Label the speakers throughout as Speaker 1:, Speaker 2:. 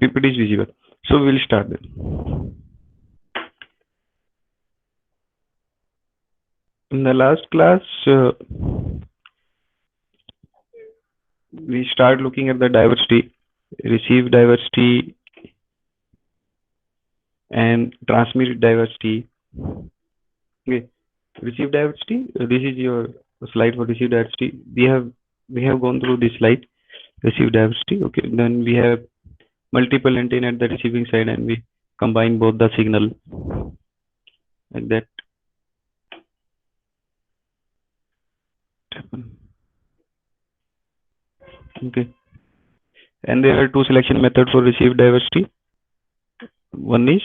Speaker 1: PPT is visible. So we'll start then. In the last class, we start looking at the diversity, receive diversity, and transmit diversity. Okay, receive diversity. This is your slide for receive diversity. We have gone through this slide. Receive diversity. Okay, then we have multiple antenna at the receiving side, and we combine both the signal like that. Okay, and there are two selection methods for receive diversity. One is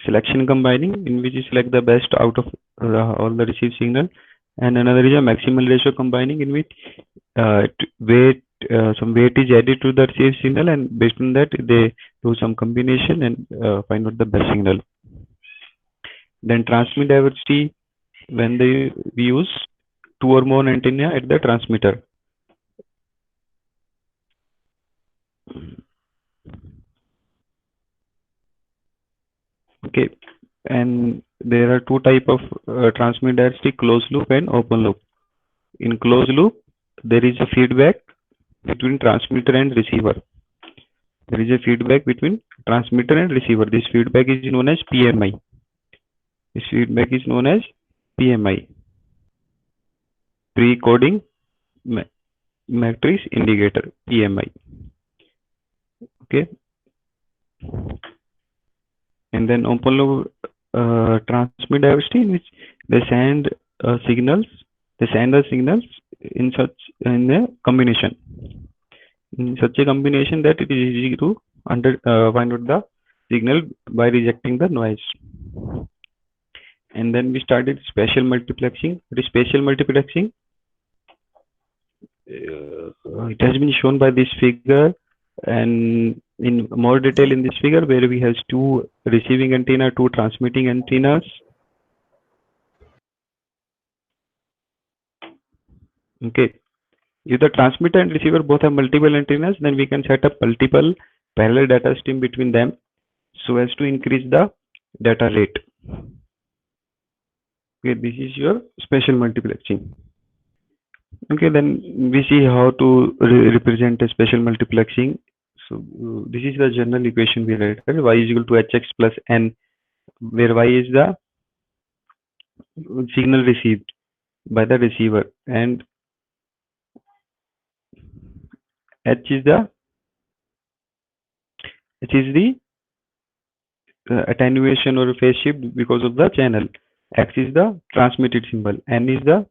Speaker 1: selection combining, in which you select the best out of all the received signal, and another is a maximal ratio combining, in which weight some weight is added to the received signal, and based on that they do some combination and find out the best signal. Then transmit diversity, when we use two or more antenna at the transmitter. Okay, and there are two type of transmit diversity: closed loop and open loop. In closed loop, there is a feedback between transmitter and receiver. There is a feedback between transmitter and receiver. This feedback is known as PMI. This feedback is known as PMI, pre-coding matrix indicator, PMI. Okay, and then open loop transmit diversity, in which they send signals. They send the signals in a combination. In such a combination that it is easy to find out the signal by rejecting the noise. And then we started spatial multiplexing. What is spatial multiplexing? It has been shown by this figure, and in more detail in this figure, where we have two receiving antenna, two transmitting antennas. Okay, if the transmitter and receiver both have multiple antennas, then we can set up multiple parallel data stream between them, so as to increase the data rate. Okay, this is your spatial multiplexing. Okay, then we see how to represent a spatial multiplexing. So this is the general equation we write: y is equal to hx plus n, where y is the signal received by the receiver, and h is the attenuation or phase shift because of the channel. X is the transmitted symbol. N is the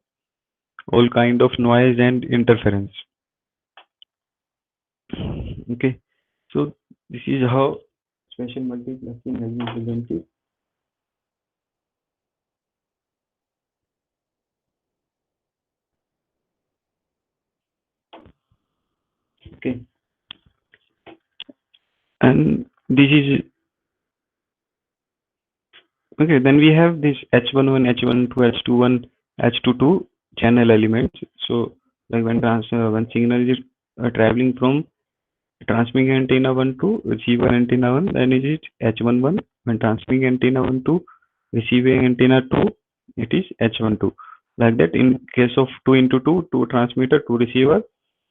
Speaker 1: all kind of noise and interference. Okay, so this is how spatial multiplexing has been presented. Okay, and this is okay. Then we have this H11, H12, H21, H22 channel elements. So like when signal is traveling from transmitting antenna 1 to receiver antenna 1, then it is H11. When transmitting antenna 1 to receiving antenna 2, it is H12. Like that, in case of 2 into 2, 2 transmitter, 2 receiver,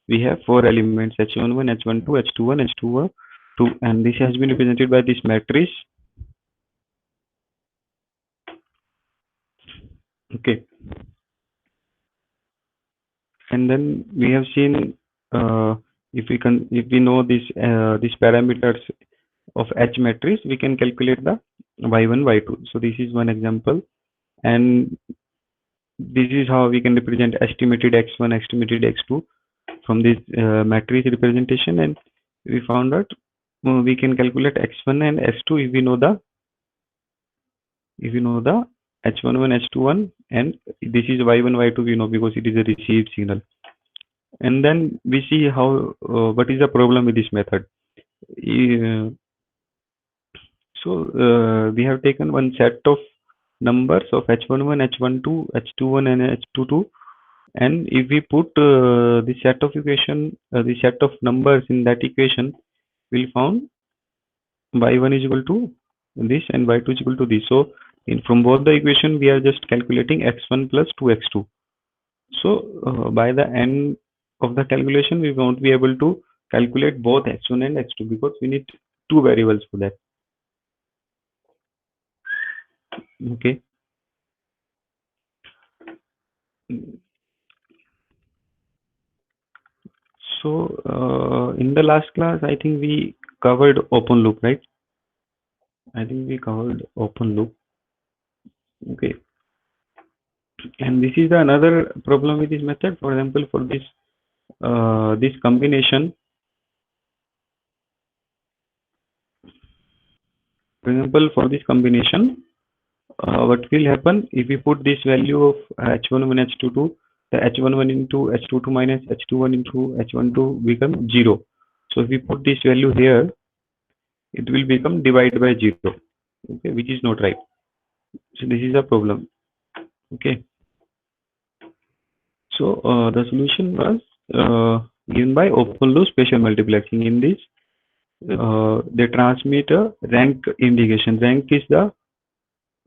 Speaker 1: we have 4 elements: H11, H12, H21, H22, and this has been represented by this matrix. Okay, and then we have seen if we know these parameters of H matrix, we can calculate the y1, y2. So this is one example, and this is how we can represent estimated x1, estimated x2 from this matrix representation, and we found out we can calculate x1 and x2 if we know the h11, h21, and this is y1, y2 we know because it is a received signal. And then we see how what is the problem with this method. So we have taken one set of numbers of h11, h12, h21, and h22, and if we put the set of numbers in that equation, we'll found y1 is equal to this and y2 is equal to this. So from both the equation, we are just calculating x1 plus 2x2. So by the end of the calculation, we won't be able to calculate both x1 and x2 because we need two variables for that. Okay. So in the last class, I think we covered open loop, right? I think we covered open loop. Okay. And this is the another problem with this method. For example, for this combination, for example, for this combination, what will happen if we put this value of h11 h22, the h11 into h22 minus h21 into h12 become 0. So if we put this value here, it will become divided by 0, okay, which is not right. So this is a problem. Okay. So the solution was given by open loop spatial multiplexing. In this, they transmit a rank indication. Rank is the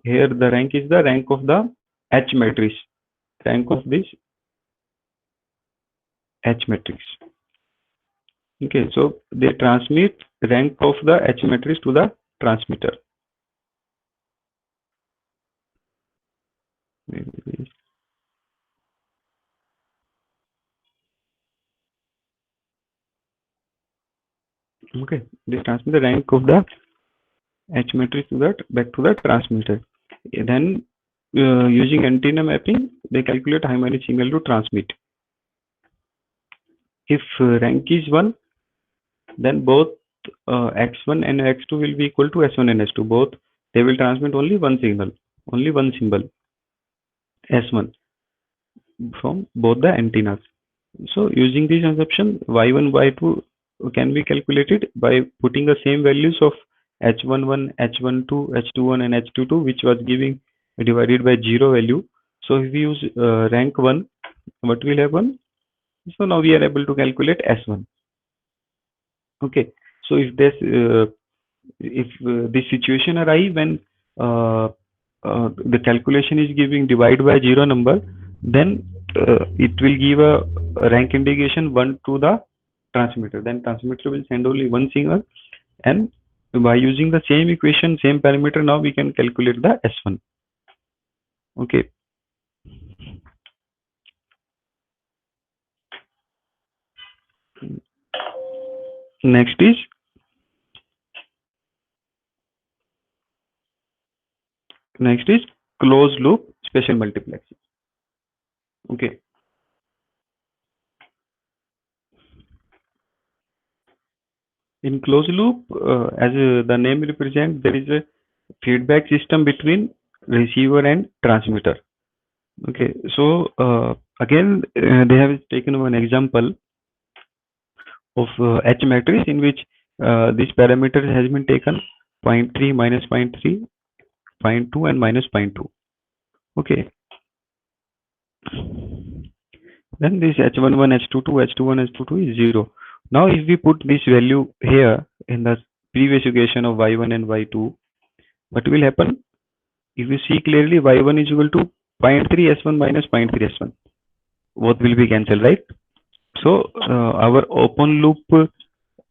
Speaker 1: here the rank is the rank of the H matrix. Rank of this H matrix. Okay, so they transmit rank of the H matrix to the transmitter. Okay, they transmit the rank of the H matrix to that back to the transmitter. Then using antenna mapping, they calculate how many signal to transmit. If rank is 1, then both x1 and x2 will be equal to s1 and s2. Both they will transmit only one signal, only one symbol, s1, from both the antennas. So using this assumption, y1, y2 can be calculated by putting the same values of h11, h12, h21 and h22, which was giving divided by 0 value. So if we use rank 1, what will happen? So now we are able to calculate s1. Okay. So if this situation arise when the calculation is giving divide by 0 number, then it will give a rank indication 1 to the transmitter. Then transmitter will send only one signal, and by using the same equation, same parameter, now we can calculate the S1. Okay. Next is closed loop spatial multiplexing. Okay. In closed loop, as the name represents, there is a feedback system between receiver and transmitter. Okay, so again, they have taken one example of H matrix in which this parameter has been taken 0.3, minus 0.3, 0.2 and minus 0.2. Okay. Then this H11, H22, H21, H22 is 0. Now if we put this value here in the previous equation of y1 and y2, what will happen? If you see clearly, y1 is equal to 0.3 s1 minus 0.3 s1. Both will be cancelled, right? So our open loop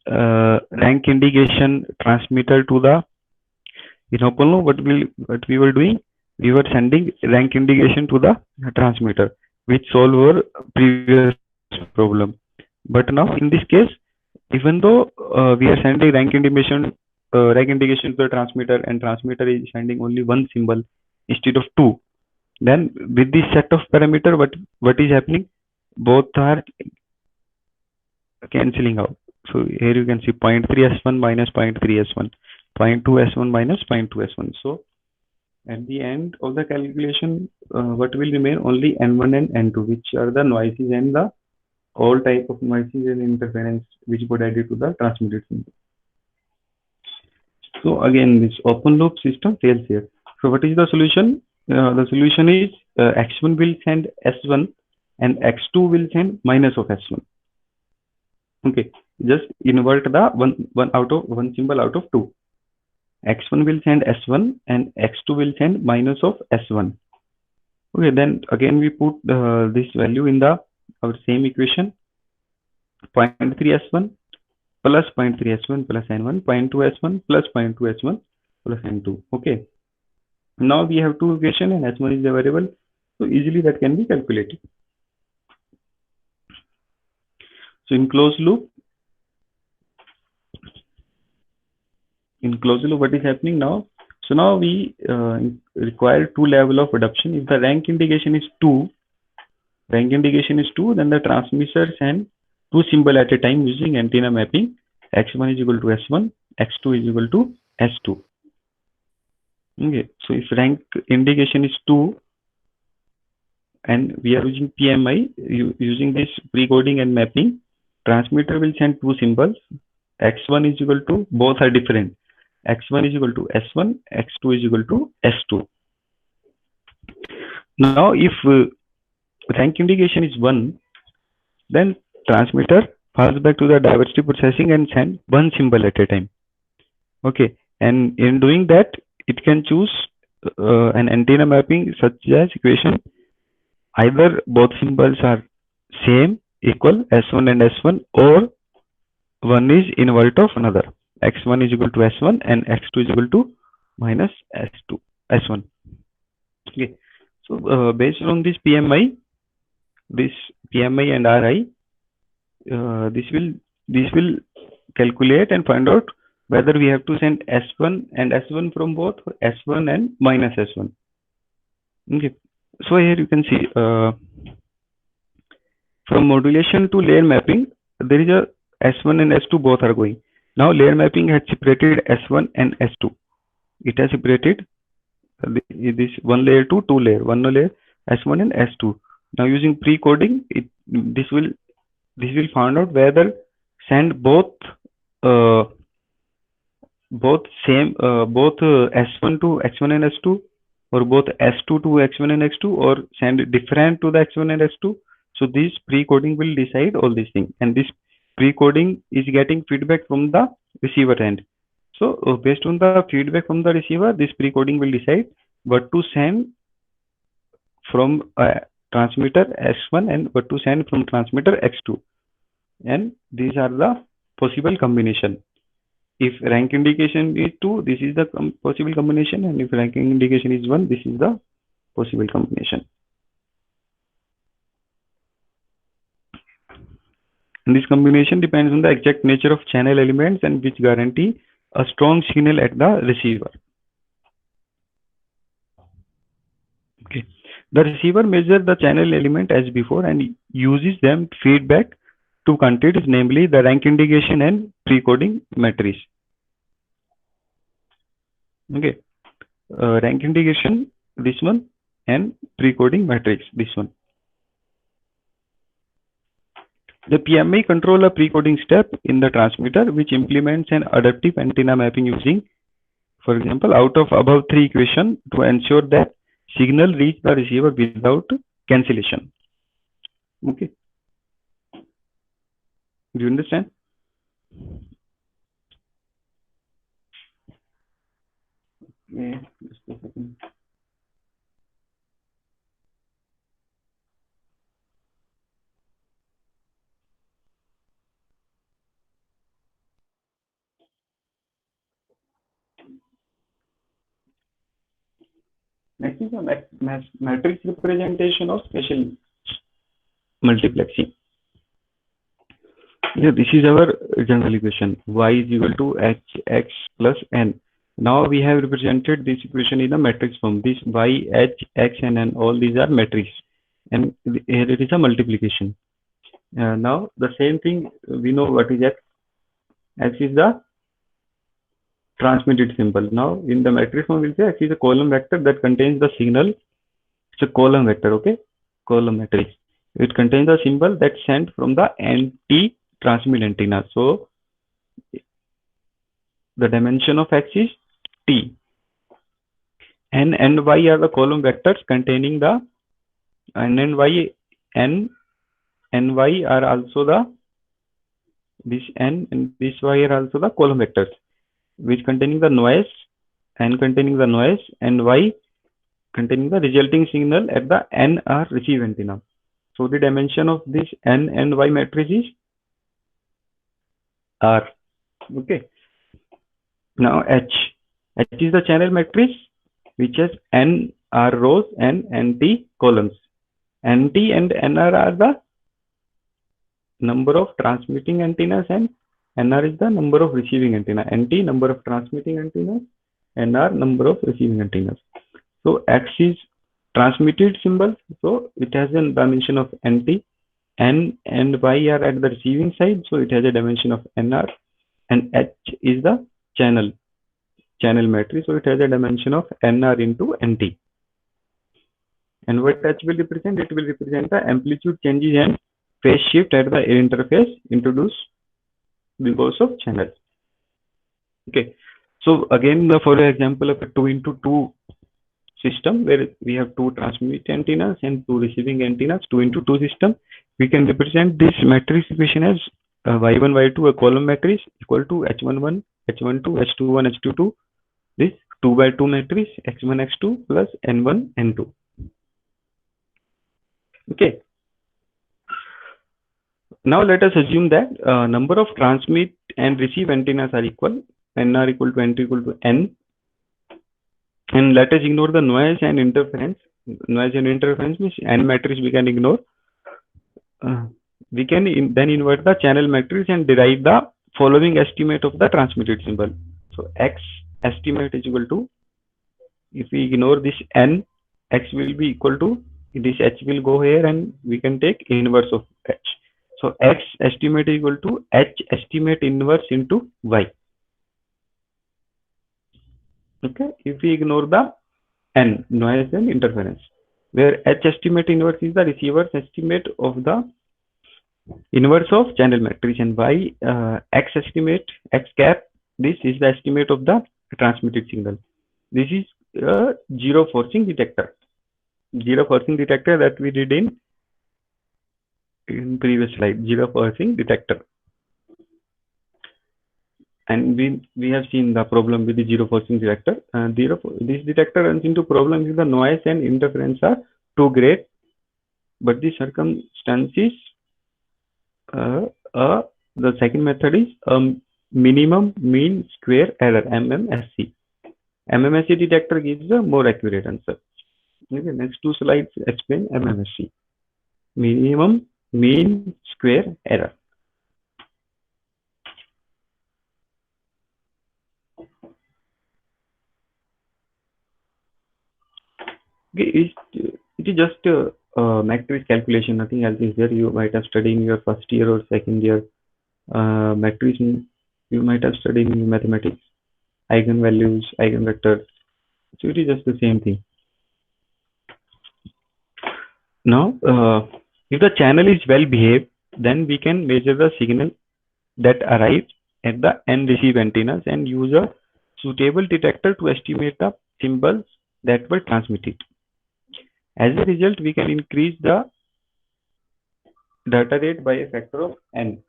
Speaker 1: rank indication transmitter to the in open loop, what we were doing, we were sending rank indication to the transmitter, which solve our previous problem. But now in this case, even though we are sending rank indication to the transmitter, and transmitter is sending only one symbol instead of two, then with this set of parameter, what is happening? Both are cancelling out. So here you can see 0.3 s1 minus 0.3 s1, 0.2 s1 minus 0.2 s1. So at the end of the calculation, what will remain? Only n1 and n2, which are the noises and the all type of noises and interference which got added to the transmitted signal. So again, this open loop system fails here. So what is the solution? The solution is x1 will send s1 and x2 will send minus of s1. Okay, just invert the one symbol out of two. X1 will send S1 and X2 will send minus of S1. Okay, then again we put this value in the our same equation. 0.3 S1 plus 0.3 S1 plus N1, 0.2 S1 plus 0.2 S1 plus N2. Okay. Now we have two equation and S1 is a variable, so easily that can be calculated. So in closed loop, what is happening now? So now we require two level of adaptation. If the rank indication is 2, then the transmitter send two symbol at a time using antenna mapping. X1 is equal to S1, X2 is equal to S2. Okay, so if rank indication is 2 and we are using PMI, using this pre-coding and mapping, transmitter will send two symbols. X1 is equal to, both are different. X1 is equal to S1, X2 is equal to S2. Now if rank indication is 1, then transmitter falls back to the diversity processing and send one symbol at a time. Okay, and in doing that, it can choose an antenna mapping such as equation. Either both symbols are same, equal, S1 and S1, or one is invert of another. X1 is equal to S1 and X2 is equal to minus S1. Okay, so based on this PMI and RI, this will calculate and find out whether we have to send S1 and S1 from both, or S1 and minus S1. Okay, so here you can see from modulation to layer mapping, there is a S1 and S2 both are going. Now layer mapping has separated S1 and S2. It has separated this one layer to two layer, one layer S1 and S2. Now using pre-coding, this will find out whether send both S1 to X1 and S2, or both S2 to X1 and X2, or send different to the X1 and S2. So this pre-coding will decide all these things, and this pre-coding is getting feedback from the receiver end. So based on the feedback from the receiver, this pre-coding will decide what to send from transmitter X1 and what to send from transmitter X2. And these are the possible combination. If rank indication is 2, this is the possible combination, and if ranking indication is 1, this is the possible combination. And this combination depends on the exact nature of channel elements and which guarantee a strong signal at the receiver. Okay, the receiver measures the channel element as before and uses them feedback to content, namely the rank indication and pre-coding matrix. Okay, rank indication, this one, and pre-coding matrix, this one. The PMI control a pre-coding step in the transmitter which implements an adaptive antenna mapping using, for example, out of above 3 equation to ensure that signal reach the receiver without cancellation. Okay, do you understand? Okay, just a second. Next is a matrix representation of spatial multiplexing. Yeah, this is our general equation. Y is equal to hx plus n. Now we have represented this equation in a matrix form. This y, h, x, and n, all these are matrix, and here it is a multiplication. Now the same thing, we know what is x. X is the transmitted symbol. Now in the matrix form, we'll say x is a column vector that contains the signal. It's a column vector, okay? Column matrix. It contains the symbol that's sent from the anti-transmit antenna. So the dimension of x is t. N and y are the column vectors containing the n and y. N and y are also the this n and this y are also the column vectors, which containing the noise, n containing the noise, and y containing the resulting signal at the NR receive antenna. So the dimension of this n and y matrix is R. Okay. Now H. H is the channel matrix which has n R rows and NT columns. NT and NR are the number of transmitting antennas and NR is the number of receiving antenna. NT number of transmitting antennas, NR number of receiving antennas. So X is transmitted symbol, so it has a dimension of NT. N and Y are at the receiving side, so it has a dimension of NR. And H is the channel matrix, so it has a dimension of NR into NT. And what H will represent? It will represent the amplitude changes and phase shift at the air interface introduced because of channels. Okay. So again, for example of a 2x2 system where we have two transmit antennas and two receiving antennas, 2x2 system, we can represent this matrix equation as y1, y2, a column matrix equal to h11, h12, h21, h22, this 2x2 matrix, x1, x2 plus n1, n2. Okay. Now let us assume that number of transmit and receive antennas are equal, nr equal to nt equal to n. And let us ignore the noise and interference. Noise and interference means n matrix we can ignore. We can then invert the channel matrix and derive the following estimate of the transmitted symbol. So x estimate is equal to, if we ignore this n, x will be equal to, this h will go here and we can take inverse of h. So x estimate is equal to h estimate inverse into y. Okay, if we ignore the n, noise and interference, where h estimate inverse is the receiver's estimate of the inverse of channel matrix, and y x estimate, x cap, this is the estimate of the transmitted signal. This is a zero forcing detector. Zero forcing detector that we did in previous slide, zero forcing detector. And we have seen the problem with the zero forcing detector. This detector runs into problems if the noise and interference are too great, but the circumstances, the second method is minimum mean square error, MMSE. MMSE detector gives a more accurate answer. Okay, next two slides explain MMSE, minimum mean square error. Okay, it is just a matrix calculation, nothing else is there. You might have studied in your first year or second year matrix. You might have studied in mathematics, eigenvalues, eigenvectors. So it is just the same thing. Now, if the channel is well behaved, then we can measure the signal that arrives at the n receive antennas and use a suitable detector to estimate the symbols that were transmitted. As a result, we can increase the data rate by a factor of n.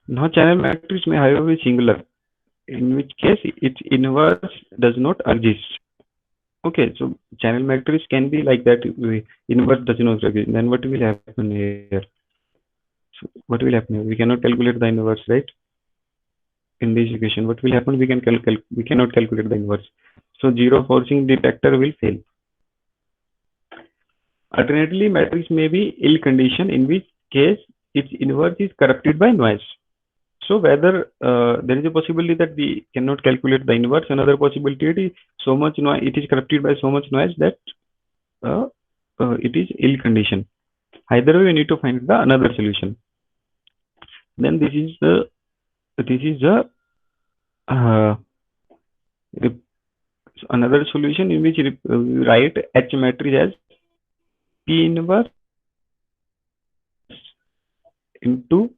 Speaker 1: Now, channel matrix may however be singular, in which case its inverse does not exist. Okay, so channel matrix can be like that, inverse does not exist. Then what will happen here? So what will happen here? We cannot calculate the inverse, right? In this equation, what will happen? We cannot calculate the inverse. So zero forcing detector will fail. Alternately, matrix may be ill conditioned, in which case its inverse is corrupted by noise. So whether there is a possibility that we cannot calculate the inverse, another possibility is so much noise, it is corrupted by so much noise that it is ill conditioned. Either way, we need to find the another solution. Then this is the another solution in which we write H matrix as P inverse into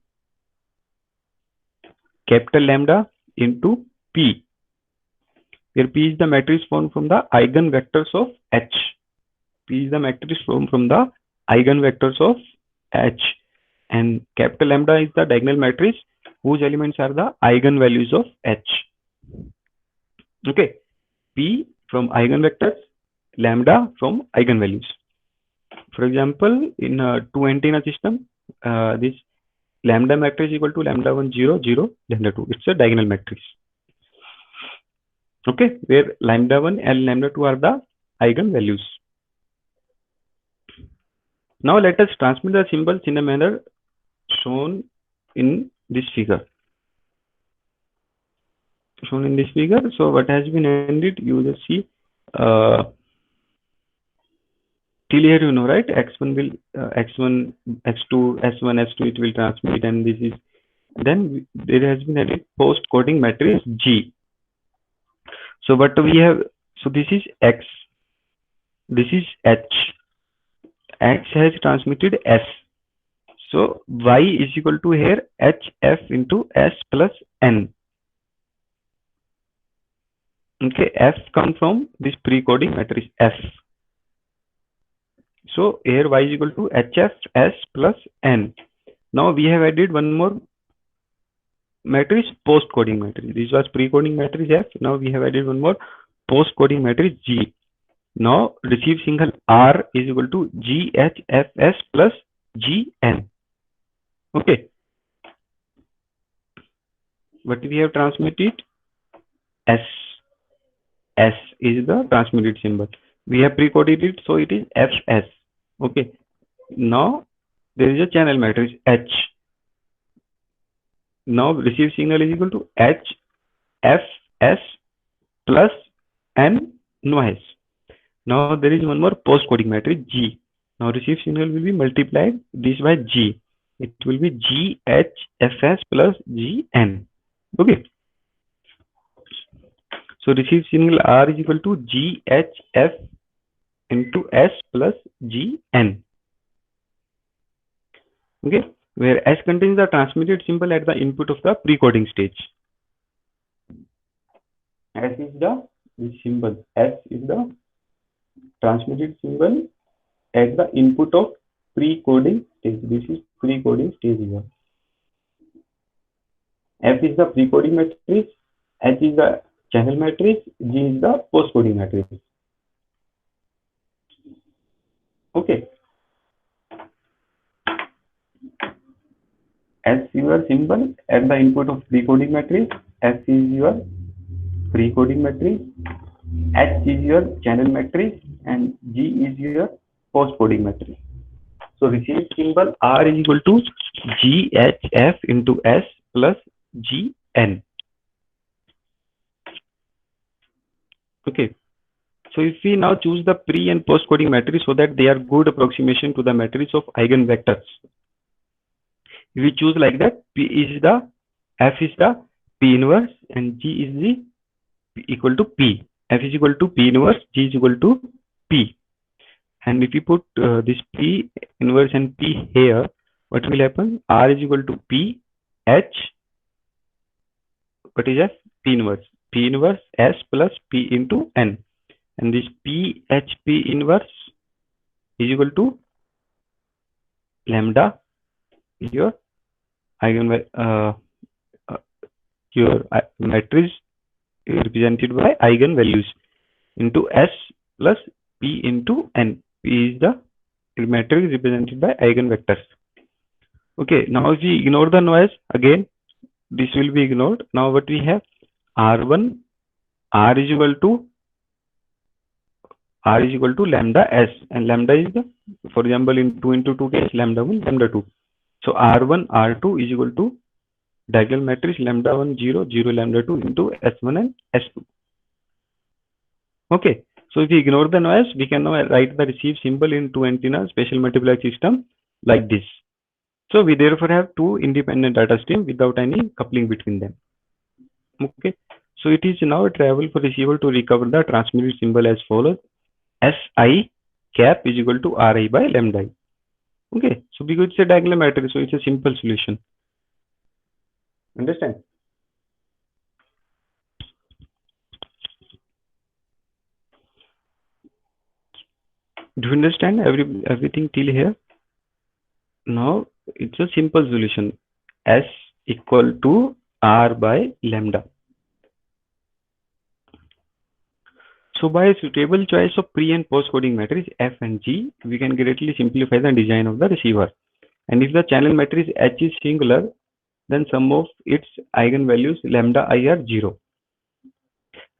Speaker 1: capital lambda into P, where P is the matrix formed from the eigenvectors of H. P is the matrix formed from the eigenvectors of H, and capital lambda is the diagonal matrix whose elements are the eigenvalues of H. Okay, P from eigenvectors, lambda from eigenvalues. For example, in a two antenna system, this lambda matrix is equal to lambda 1 0 0 lambda 2. It's a diagonal matrix. Okay, where lambda 1 and lambda 2 are the eigenvalues. Now let us transmit the symbols in a manner shown in this figure. So what has been ended, you just see till here, you know, right? X1 will X1, X2, S1, S2 it will transmit, and this is then there has been added post coding matrix G. So what we have, so this is X, this is H. X has transmitted S. So Y is equal to here HF into S plus N. Okay, F comes from this pre-coding matrix F. So here Y is equal to HF S plus N. Now we have added one more matrix, post-coding matrix. This was pre-coding matrix F. Now we have added one more post-coding matrix G. Now receive single R is equal to GHFS plus GN. Okay. What we have transmitted? S. S is the transmitted symbol. We have pre-coded it, so it is FS. Okay. Now there is a channel matrix H. Now receive signal is equal to HFS plus N noise. Now there is one more post-coding matrix G. Now receive signal will be multiplied this by G. It will be GHFS plus GN. Okay. So receive signal R is equal to GHF into S plus GN. Okay. Where S contains the transmitted symbol at the input of the pre-coding stage. S is the symbol. S is the transmitted symbol at the input of pre-coding stage. This is pre-coding stage 1. F is the pre-coding matrix, H is the channel matrix, G is the post-coding matrix. Okay. S is your symbol at the input of pre-coding matrix, S is your pre-coding matrix, H is your channel matrix, and G is your post-coding matrix. So receive symbol R is equal to GHF into S plus GN. Okay. So if we now choose the pre and post coding matrix so that they are good approximation to the matrix of eigenvectors. If we choose like that, P is the, F is the P inverse and G is the equal to P. F is equal to P inverse, G is equal to P. And if you put this P inverse and P here, what will happen? R is equal to P, H, what is F? P inverse. P inverse S plus P into N. And this P, H, P inverse is equal to lambda, your matrix represented by eigenvalues into S plus P into N. P is the matrix represented by eigenvectors. Okay, now if we ignore the noise, again, this will be ignored. Now what we have? R1, R is equal to lambda S, and lambda is the, for example, in 2 into 2 case, lambda 1, lambda 2. So R1, R2 is equal to diagonal matrix lambda 1, 0, 0, lambda 2 into S1 and S2. Okay, so if we ignore the noise, we can now write the receive symbol in two antenna spatial multiplex system like this. So we therefore have two independent data streams without any coupling between them. Okay, so it is now travel for receiver to recover the transmitted symbol as follows: Si cap is equal to Ri by lambda I. Okay, so because it's a diagonal matrix, so it's a simple solution. Understand? Do you understand everything till here? Now it's a simple solution. S equal to R by lambda. So by a suitable choice of pre and post coding matrix F and G, we can greatly simplify the design of the receiver. And if the channel matrix H is singular, then sum of its eigenvalues lambda I are 0.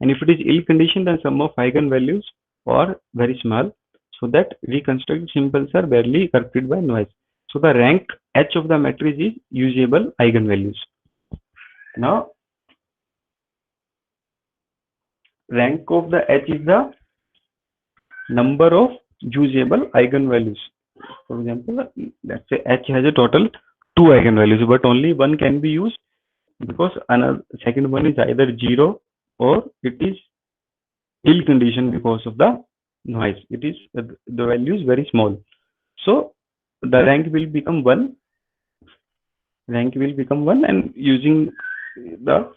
Speaker 1: And if it is ill conditioned, then sum of eigenvalues are very small, so that reconstructed symbols are barely corrupted by noise. So the rank H of the matrix is usable eigenvalues. Now rank of the H is the number of usable eigenvalues. For example, let's say H has a total 2 eigenvalues, but only one can be used because another second one is either 0 or it is ill conditioned because of the noise. It is the value is very small. So the rank will become 1. Rank will become 1, and using the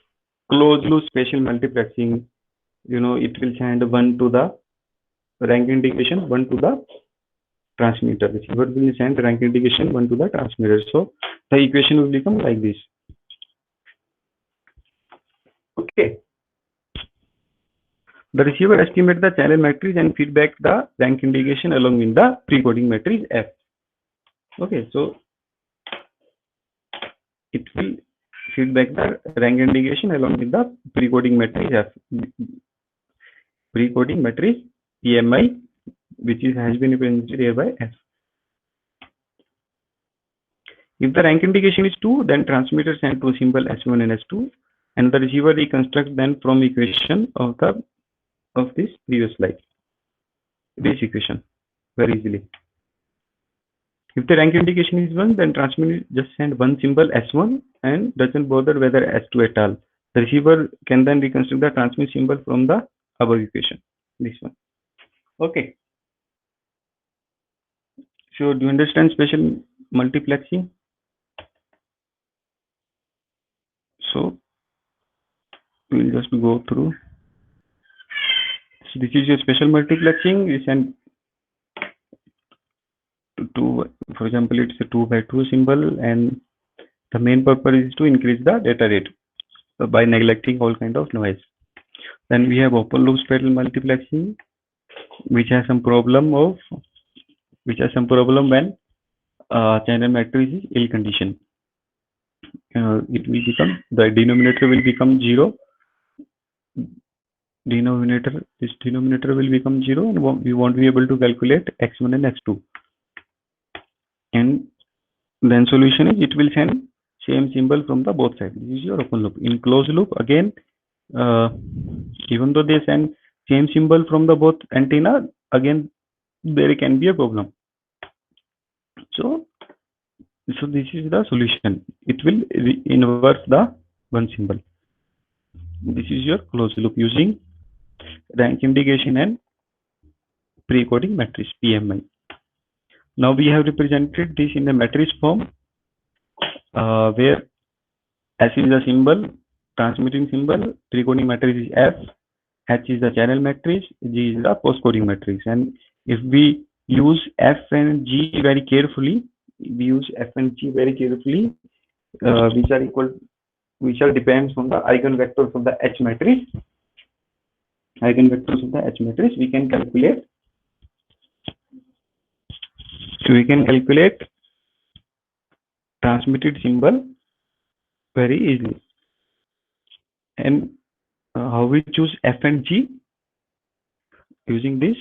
Speaker 1: closed loop spatial multiplexing, it will send 1 to the rank indication, 1 to the transmitter. Receiver will send rank indication 1 to the transmitter. So the equation will become like this. Okay. The receiver estimates the channel matrix and feedback the rank indication along with the pre-coding matrix F. Okay, so it will feedback the rank indication along with the pre-coding matrix F. Pre-coding matrix PMI, which has been represented here by F. If the rank indication is 2, then transmitter send two symbol S1 and S2, and the receiver reconstruct then from equation of this previous slide. This equation very easily. If the rank indication is 1, then transmitter just send one symbol S1 and doesn't bother whether S2 at all. The receiver can then reconstruct the transmit symbol from the above equation. This one. Okay. So do you understand spatial multiplexing? So we'll just go through. So this is your spatial multiplexing. We send two, for example, it's a 2 by 2 symbol, and the main purpose is to increase the data rate by neglecting all kind of noise. Then we have open loop spatial multiplexing, which has some problem when channel matrix is ill conditioned. It will become, the denominator will become 0. This denominator will become 0, and we won't be able to calculate x1 and x2. And then solution is it will send same symbol from the both sides. This is your open loop. In closed loop, again, even though they send same symbol from the both antenna, again there can be a problem. So this is the solution. It will inverse the one symbol. This is your closed loop using rank indication and pre-coding matrix PMI. Now we have represented this in the matrix form, where S is the symbol, transmitting symbol, pre-coding matrix is F, H is the channel matrix, G is the post-coding matrix. And if we use F and G very carefully, which are depends on the eigenvectors of the H matrix. Eigenvectors of the H matrix, we can calculate. So we can calculate transmitted symbol very easily. And how we choose F and G? Using this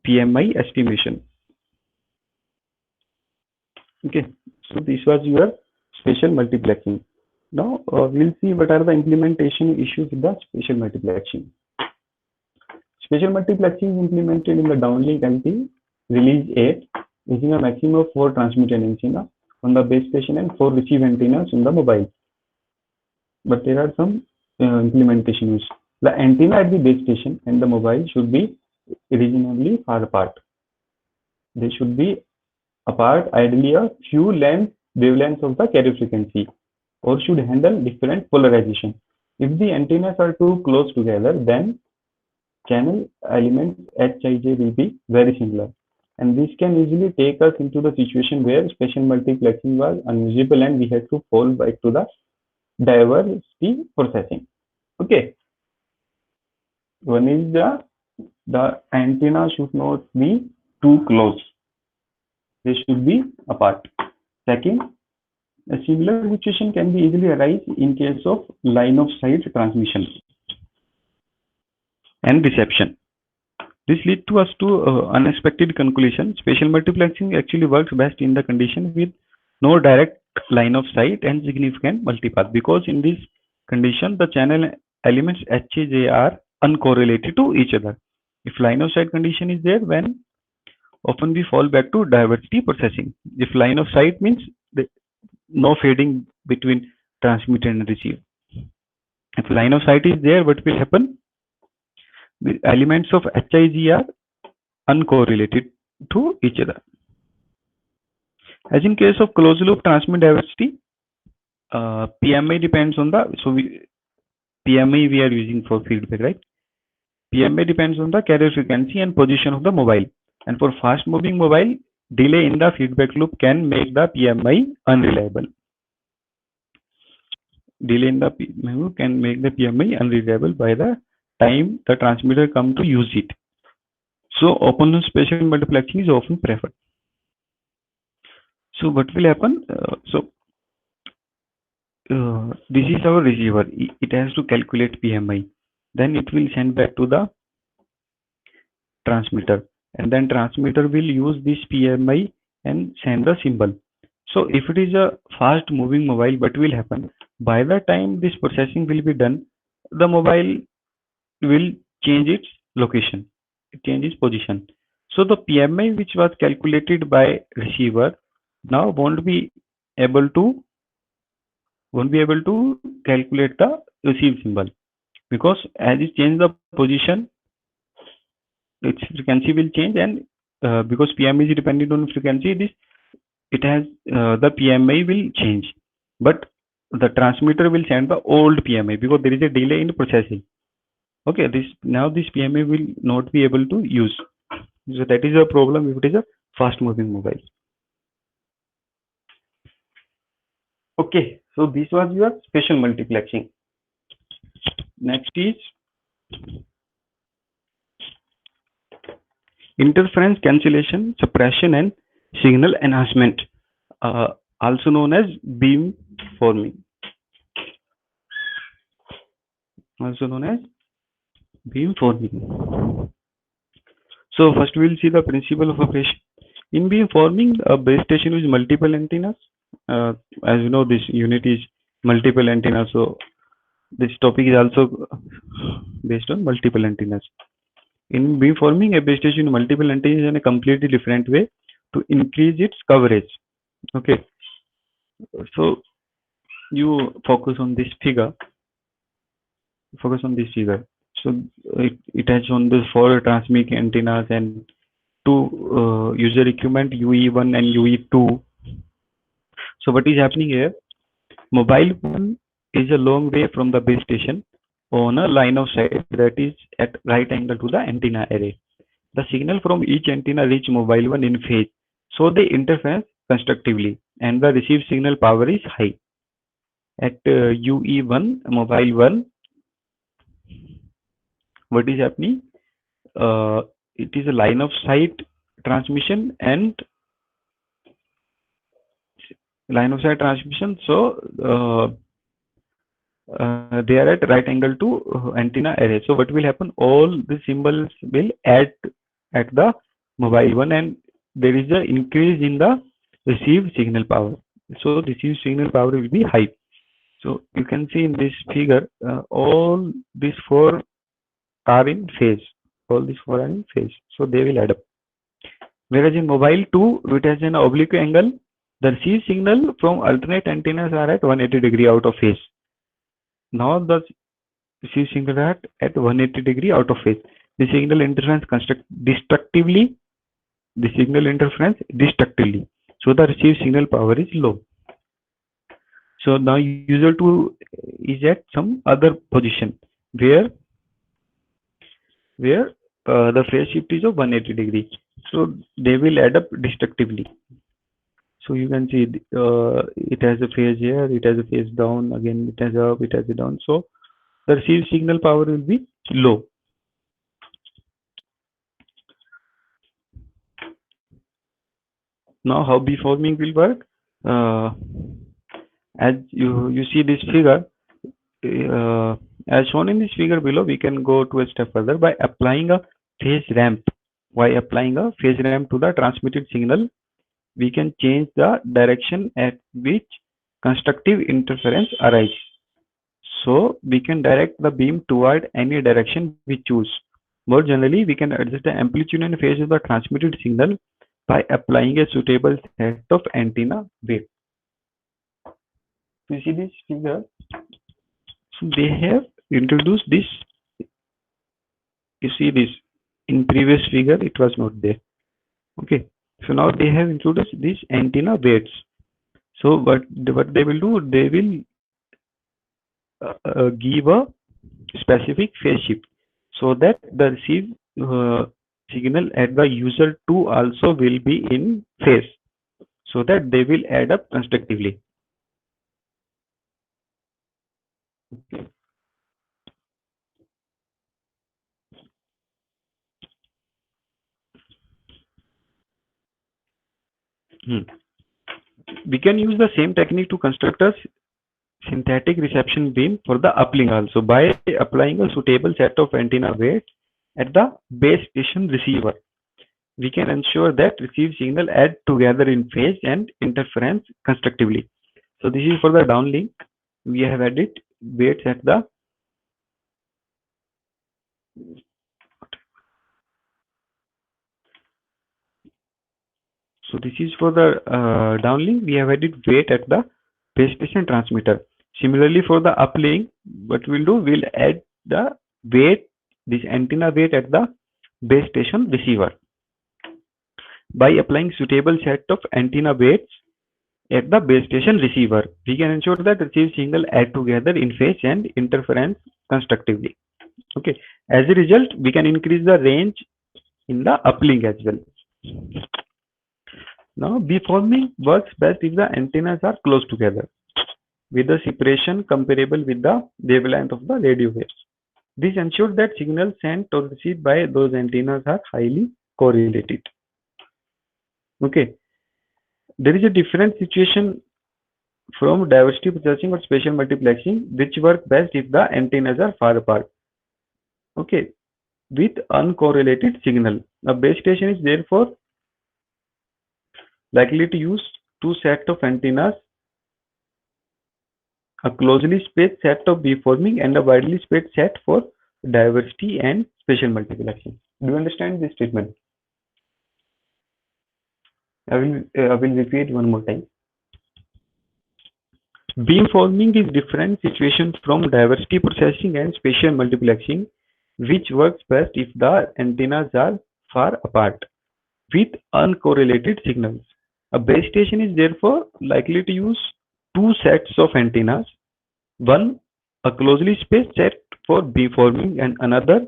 Speaker 1: PMI estimation. Okay, so this was your spatial multiplexing. Now we'll see what are the implementation issues with the spatial multiplexing. Spatial multiplexing is implemented in the downlink LTE release 8 using a maximum of 4 transmit antennas on the base station and 4 receive antennas on the mobile. But there are some implementation issues. The antenna at the base station and the mobile should be reasonably far apart. They should be apart, ideally a few wavelengths of the carrier frequency, or should handle different polarization. If the antennas are too close together, then channel elements Hij will be very similar. And this can easily take us into the situation where spatial multiplexing was unusable and we had to fall back to the diversity processing. Okay. One is the antenna should not be too close. They should be apart. Second, a similar situation can be easily arise in case of line of sight transmission and reception. This leads to us to unexpected conclusion. Spatial multiplexing actually works best in the condition with no direct line of sight and significant multipath, because in this condition the channel elements Hij are uncorrelated to each other. If line of sight condition is there, when often we fall back to diversity processing. If line of sight means no fading between transmit and receive. If line of sight is there, what will happen? The elements of Hij are uncorrelated to each other. As in case of closed loop transmit diversity, PMI depends on the, PMI we are using for feedback, right? PMI depends on the carrier frequency and position of the mobile. And for fast moving mobile, delay in the feedback loop can make the PMI unreliable. Delay in the PMI can make the PMI unreliable by the time the transmitter come to use it. So open loop spatial multiplexing is often preferred. So what will happen? This is our receiver. It has to calculate PMI. Then it will send back to the transmitter, and then transmitter will use this PMI and send the symbol. So if it is a fast moving mobile, what will happen? By the time this processing will be done, the mobile will change its location, it changes position. So the PMI which was calculated by receiver now won't be able to calculate the receive symbol, because as it change the position, its frequency will change, and because PMI is dependent on frequency, it has the PMI will change, but the transmitter will send the old PMI because there is a delay in processing. Okay, this PMI will not be able to use. So that is a problem if it is a fast moving mobile. Okay, so this was your spatial multiplexing. Next is interference cancellation, suppression, and signal enhancement, also known as beam forming. So first we will see the principle of operation. In beam forming, a base station with multiple antennas. As you know, this unit is multiple antennas, so this topic is also based on multiple antennas. In beam forming, a base station with multiple antennas in a completely different way to increase its coverage. Okay, so you focus on this figure. So it has on the 4 transmit antennas and 2 user equipment, UE1 and UE2. So what is happening here? Mobile 1 is a long way from the base station on a line of sight that is at right angle to the antenna array. The signal from each antenna reach mobile 1 in phase, so they interfere constructively, and the received signal power is high. At UE1, mobile 1, what is happening? It is a line of sight transmission and so they are at right angle to antenna array. So what will happen? All the symbols will add at the mobile 1, and there is an increase in the received signal power. So received signal power will be high. So you can see in this figure, all these 4 are in phase. So they will add up. Whereas in mobile 2, which has an oblique angle, the received signal from alternate antennas are at 180° out of phase. Now the received signal are at 180° out of phase. The signal interference destructively. So the received signal power is low. So now user 2 is at some other position where where the phase shift is of 180 degree. So they will add up destructively. So you can see it has a phase here, it has a phase down, again it has a up, it has a down. So the received signal power will be low. Now how beamforming will work? Uh, as you see this figure, uh, as shown in this figure below, we can go to a step further by applying a phase ramp. By applying a phase ramp to the transmitted signal, we can change the direction at which constructive interference arises. So we can direct the beam toward any direction we choose. More generally, we can adjust the amplitude and phase of the transmitted signal by applying a suitable set of antenna weight. You see this figure? So they have introduced this. You see this in previous figure, it was not there. Okay. So now they have introduced these antenna weights. So what they will do? They will give a specific phase shift so that the received signal at the user 2 also will be in phase so that they will add up constructively. Hmm. We can use the same technique to construct a synthetic reception beam for the uplink also by applying a suitable set of antenna weights at the base station receiver. We can ensure that received signal add together in phase and interference constructively. So this is for the downlink. We have added weights at the so this is for the downlink. We have added weight at the base station transmitter. Similarly, for the uplink, what we'll do, we'll add the weight, this antenna weight at the base station receiver. By applying suitable set of antenna weights at the base station receiver, we can ensure that received signal add together in phase and interference constructively. Okay. As a result, we can increase the range in the uplink as well. Now, beamforming works best if the antennas are close together with a separation comparable with the wavelength of the radio waves. This ensures that signals sent or received by those antennas are highly correlated. Okay. There is a different situation from diversity processing or spatial multiplexing, which work best if the antennas are far apart. Okay. With uncorrelated signal, a base station is therefore likely to use two sets of antennas, a closely spaced set of beamforming and a widely spaced set for diversity and spatial multiplexing. Do you understand this statement? I will repeat one more time. Beamforming is different situation from diversity processing and spatial multiplexing, which works best if the antennas are far apart with uncorrelated signals. A base station is therefore likely to use two sets of antennas, one a closely spaced set for beamforming and another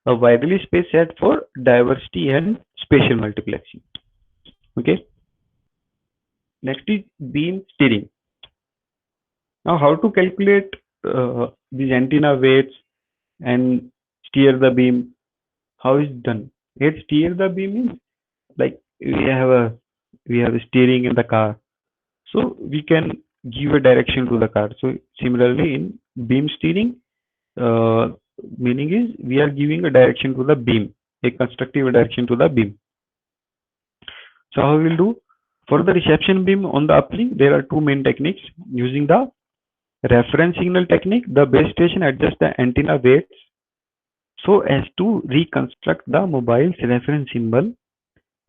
Speaker 1: a widely spaced set for diversity and spatial multiplexing. Okay. Next is beam steering. Now, how to calculate these antenna weights and steer the beam? How is it done? It steer the beam means like we have a steering in the car, so we can give a direction to the car. So similarly, in beam steering, uh, meaning is we are giving a direction to the beam, a constructive direction to the beam. So how we will do? For the reception beam on the uplink, there are two main techniques. Using the reference signal technique, the base station adjusts the antenna weights so as to reconstruct the mobile's reference symbol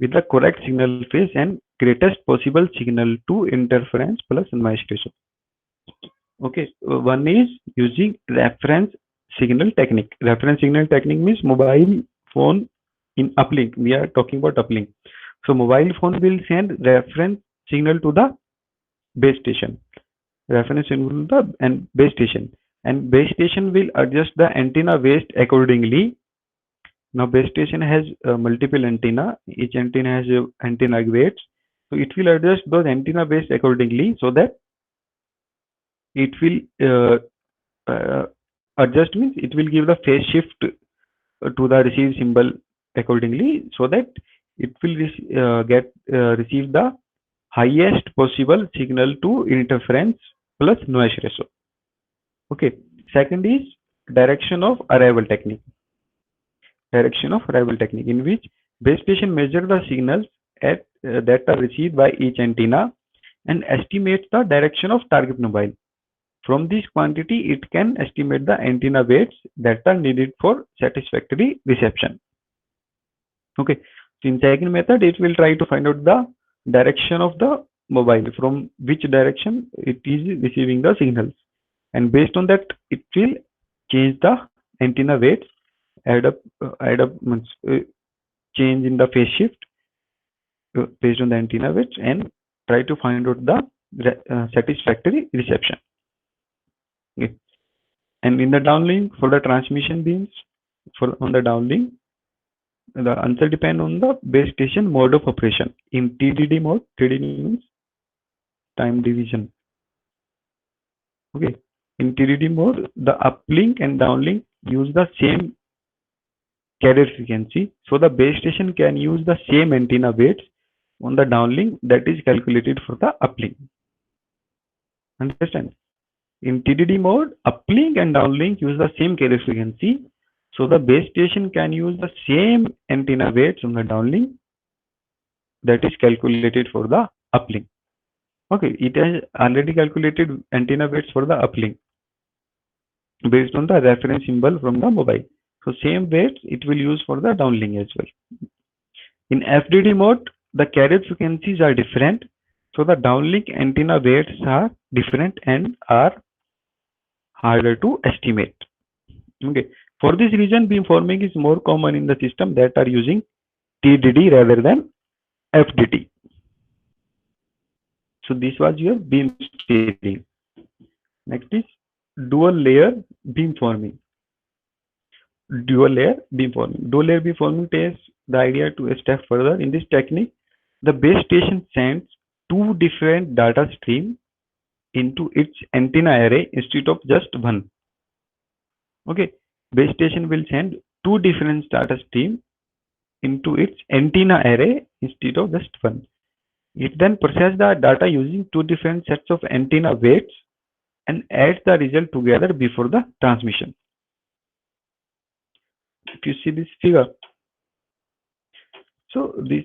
Speaker 1: with the correct signal phase and greatest possible signal to interference plus noise ratio. Okay, one is using reference signal technique. Reference signal technique means mobile phone in uplink. We are talking about uplink. So mobile phone will send reference signal to the base station. Reference signal to the and base station. And base station will adjust the antenna weight accordingly Now base station has multiple antenna. Each antenna has antenna weights. So it will adjust those antenna weights accordingly, so that it will adjust means it will give the phase shift to the receive symbol accordingly, so that it will receive the highest possible signal to interference plus noise ratio. Okay. Second is direction of arrival technique. Direction of arrival technique, in which base station measure the signals that are received by each antenna and estimates the direction of target mobile. From this quantity, it can estimate the antenna weights that are needed for satisfactory reception. Okay. So in second method, it will try to find out the direction of the mobile, from which direction it is receiving the signals, and based on that, it will change the antenna weights, add up change in the phase shift based on the antenna weights, and try to find out the satisfactory reception. Okay. And in the downlink, for the transmission beams, on the downlink, the answer depend on the base station mode of operation. In TDD mode, TDD means time division. Okay. In TDD mode, the uplink and downlink use the same carrier frequency, so the base station can use the same antenna weights on the downlink that is calculated for the uplink. Understand? In TDD mode, uplink and downlink use the same carrier frequency, so the base station can use the same antenna weights on the downlink that is calculated for the uplink. Okay, it has already calculated antenna weights for the uplink based on the reference symbol from the mobile. So same weights it will use for the downlink as well. In FDD mode, the carrier frequencies are different, so the downlink antenna weights are different and are harder to estimate. Okay. For this reason, beamforming is more common in the system that are using TDD rather than FDD. So this was your beam steering. Next is dual layer beamforming. Dual layer beamforming. Dual layer beamforming takes the idea to a step further. In this technique, the base station sends two different data streams into its antenna array instead of just one. Okay, base station will send two different data streams into its antenna array instead of just one. It then processes the data using two different sets of antenna weights and adds the result together before the transmission. If you see this figure, so this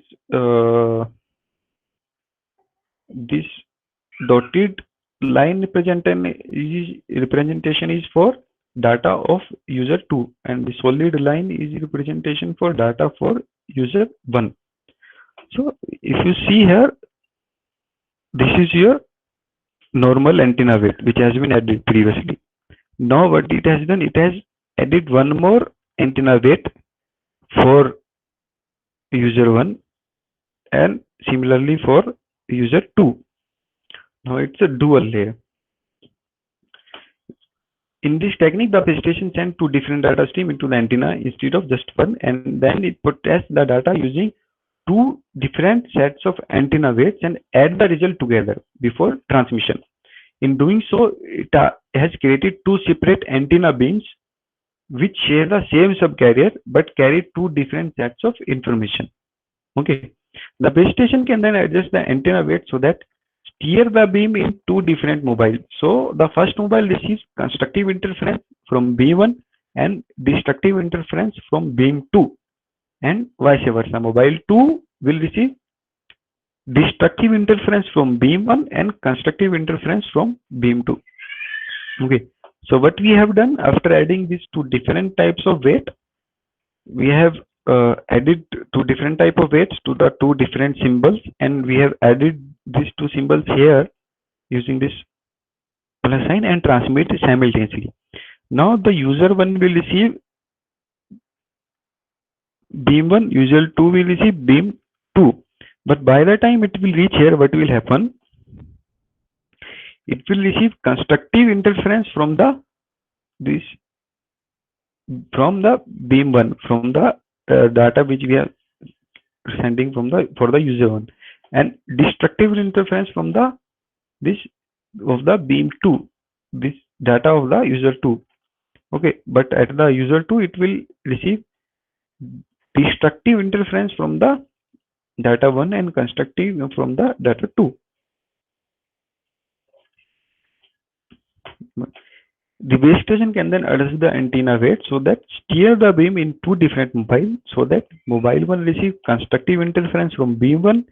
Speaker 1: dotted line representation is for data of user 2, and the solid line is representation for data for user 1. So if you see here, this is your normal antenna weight which has been added previously. Now what it has done, it has added one more antenna weight for user 1 and similarly for user 2. Now it's a dual layer. In this technique, the base station sends two different data streams into the antenna instead of just one, and then it processes the data using two different sets of antenna weights and add the result together before transmission. In doing so, it has created two separate antenna beams which share the same subcarrier but carry two different sets of information. Okay. The base station can then adjust the antenna weight so that steer the beam in two different mobiles. So the first mobile receives constructive interference from beam 1 and destructive interference from beam 2, and vice versa. Mobile 2 will receive destructive interference from beam 1 and constructive interference from beam 2. Okay. So what we have done after adding these two different types of weight, we have added two different type of weights to the two different symbols, and we have added these two symbols here using this plus sign and transmit simultaneously. Now the user 1 will receive beam 1, user 2 will receive beam 2. But by the time it will reach here, what will happen? It will receive constructive interference from the beam 1, from the data which we are sending from the for the user one, and destructive interference from the this of the beam 2, this data of the user 2. Okay, but at the user 2 it will receive destructive interference from the data 1 and constructive from the data 2. The base station can then adjust the antenna weight so that steer the beam in two different mobile, so that mobile 1 receive constructive interference from beam 1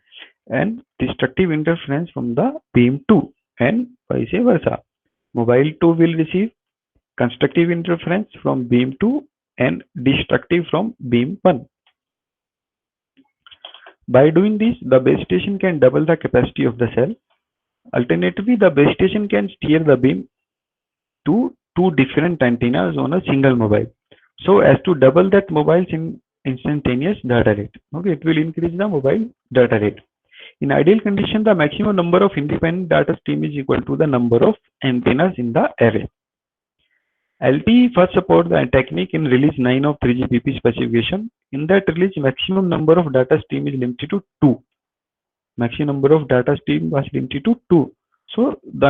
Speaker 1: and destructive interference from the beam 2, and vice versa. Mobile 2 will receive constructive interference from beam 2 and destructive from beam 1. By doing this, the base station can double the capacity of the cell. Alternatively, the base station can steer the beam to two different antennas on a single mobile, so as to double that mobile's instantaneous data rate. Okay, it will increase the mobile data rate. In ideal condition, the maximum number of independent data stream is equal to the number of antennas in the array. LTE first support the technique in release 9 of 3GPP specification. In that release, maximum number of data stream is limited to 2. Maximum number of data stream was limited to 2. So the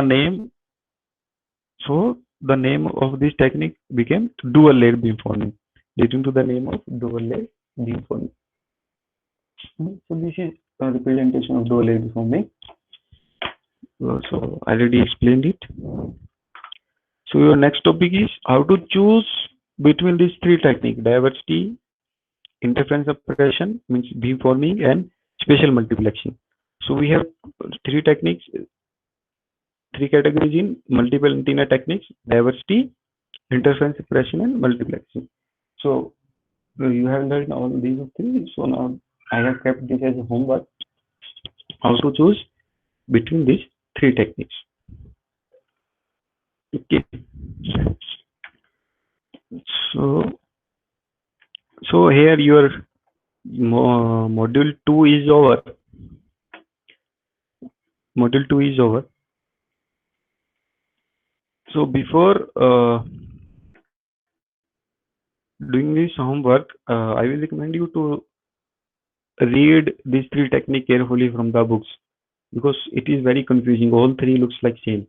Speaker 1: name of this technique became dual layer beamforming, leading to the name of dual layer beamforming. So this is a representation of dual layer beamforming. So I already explained it. So your next topic is how to choose between these three techniques: diversity, interference suppression, means beamforming, and spatial multiplexing. So we have three techniques, three categories in multiple antenna techniques: diversity, interference suppression, and multiplexing. So you have learned all these three. So now I have kept this as a homework. How to choose between these three techniques. Okay. So here your module 2 is over. Module 2 is over. So before doing this homework, I will recommend you to read these three techniques carefully from the books, because it is very confusing. All three looks like same.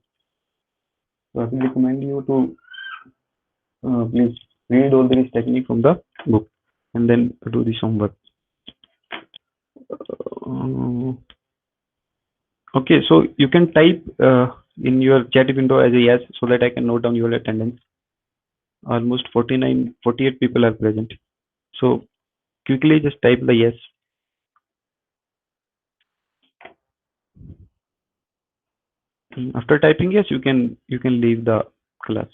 Speaker 1: So I will recommend you to please read all these techniques from the book and then do this homework. Okay, so you can type in your chat window as a yes, so that I can note down your attendance. Almost 48 people are present. So quickly just type the yes. After typing yes, you can leave the class.